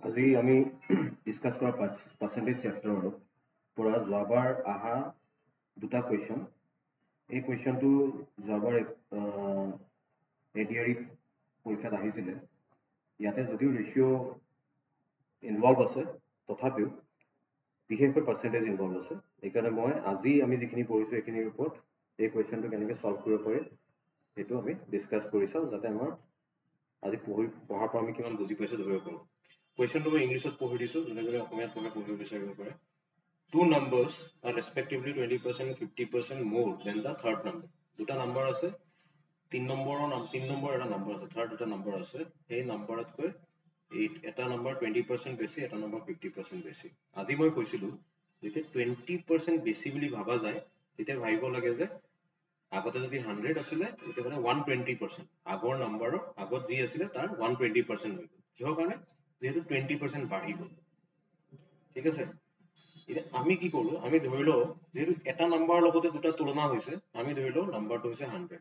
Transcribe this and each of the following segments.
আজি আমি ডিসকাস কৰা পাৰ্সেন্টেজ চ্যাপ্টাৰৰ পৰা যোৱাবাৰ আহা দুটা কুৱেশ্যন এই কুৱেশ্যনটো যোৱাবাৰ এডিআৰই পৰীক্ষাত আহিছিলে ইয়াতে যদিও ৰেশিও ইনভলভ আছে তথাপিও বিশেষকৈ পাৰ্সেন্টেজ ইনভলভ আছে এইকাৰণে মই আজি আমি যিখিনি পঢ়িছো এইখিনিৰ ওপৰত এই কুৱেশ্যনটো কেনেকৈ সলভ কৰিব পাৰি সেইটো আমি ডিসকাস কৰি চাওঁ যাতে আমাৰ আজি পঢ়াৰ পৰা আমি কিমান বুজি পাইছো ধৰিব পাৰোঁ Question number English of পঢ়ি দিছো যেনেকৈ অসমীয়াত পঢ়িব বিচাৰিব পাৰে Two numbers are respectively 20% and 50% more than the third number. দুটা নাম্বাৰ আছে তিন নম্বৰ এটা নাম্বাৰ আছে থাৰ্ড এটা নাম্বাৰ আছে এই নাম্বাৰতকৈ এটা নাম্বাৰ 20% বেছি এটা নাম্বাৰ 50% বেছি আজি মই কৈছিলো যেতিয়া 20% বেছি বুলি ভাবা যায় তেতিয়া ভাবিব লাগে যে আগতে যদি 100 আছিল তেতিয়া মানে 120% আগৰ নাম্বাৰৰ আগত যি আছিল তাৰ 120% হৈ গ'ল কিহৰ কাৰণে যেহেতু 20% বাঢ়ি গ'ল ঠিক আছে এটা আমি কি কৰো আমি ধৰি লও যেহেতু এটা নাম্বাৰৰ লগতে দুটা তুলনা হৈছে আমি ধৰি লও নাম্বাৰটো হৈছে 100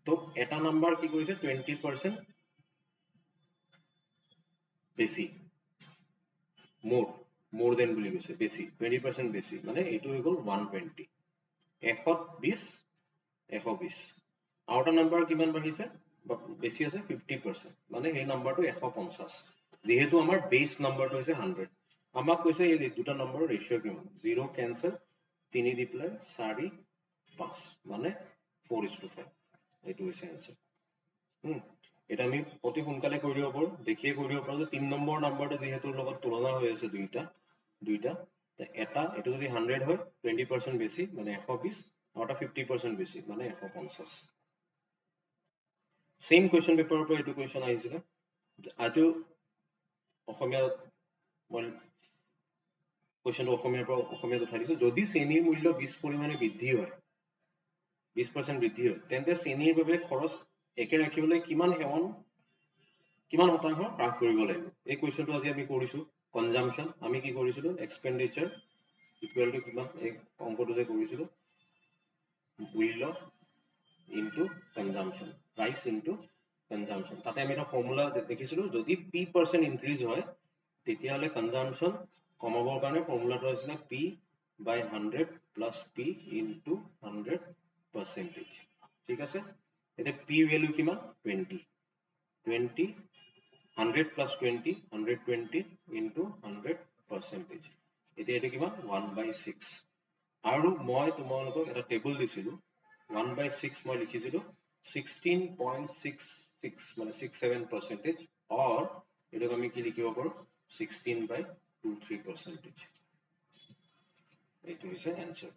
তো এটা নাম্বাৰ কি কৰিছে 20% বেছি more than বুলি কৈছে বেছি 20% বেছি মানে এইটো হৈ গ'ল 120 120 120 আৰু এটা নাম্বাৰ কিমান বাঢ়িছে বেছি আছে 50% মানে এই নাম্বাৰটো 150 যেহেতু আমাৰ বেস নাম্বাৰটো হৈছে 100 আমাক কৈছে এই দুটা নম্বৰৰ ৰেশিও কিমান 0 ক্যান্সেল 3 দি প্লাই 4 5 মানে 4:5 এইটো হৈছে आंसर এটা আমি অতি সোনকালে কৰি দিব পাৰো দেখিয়ে কৰি দিব পাৰো যে 3 নম্বৰ নাম্বাৰটো যেহেতু লগত তুলনা হৈ আছে দুইটা এটা এটো যদি 100 হয় 20% বেছি মানে 120 আৰু এটা 50% বেছি মানে 150 সেম কোৱেশ্চন পেপাৰৰ পৰা এইটো কোৱেশ্চন আহিছিল আটো অসমীয়া মই কোৱেশ্চনটো অসমীয়াত উঠাই দিছো যদি শ্ৰেণীৰ মূল্য 20 পৰিমাণে বৃদ্ধি হয় 20% বৃদ্ধি হয় তেন্তে শ্ৰেণীৰ বাবে খৰচ একে ৰাখিবলৈ কিমান শতাংশ হ্ৰাস কৰিব লাগিব এই কোৱেশ্চনটো আজি আমি কৰিছো কনজাম্পশন আমি কি কৰিছিলো এক্সপেন্ডিচাৰ ইকুৱেল টু কিমান এই অংকটো যে কৰিছিলো মূল্য into consumption price into consumption তাতে আমি এটা ফৰ্মুলা দেখিছিলো যদি p% ইনক্ৰিজ হয় তেতিয়াহলে কনজাম্পশন কমাবৰ কাৰণে ফৰ্মুলাটো আছিল p by 100 plus p into 100%. ঠিক আছে এটা p ভ্যালু কিমান 20 100 plus 20 120 into 100%. এটা এটা কিমান 1/6 আৰু মই তোমালোকক এটা টেবল দিছিলো 1/6 মই লিখিছিলো 16.66 মানে 67% or এটাক আমি কি লিখিব পাৰো 16/23%. এইটো হৈছে आंसर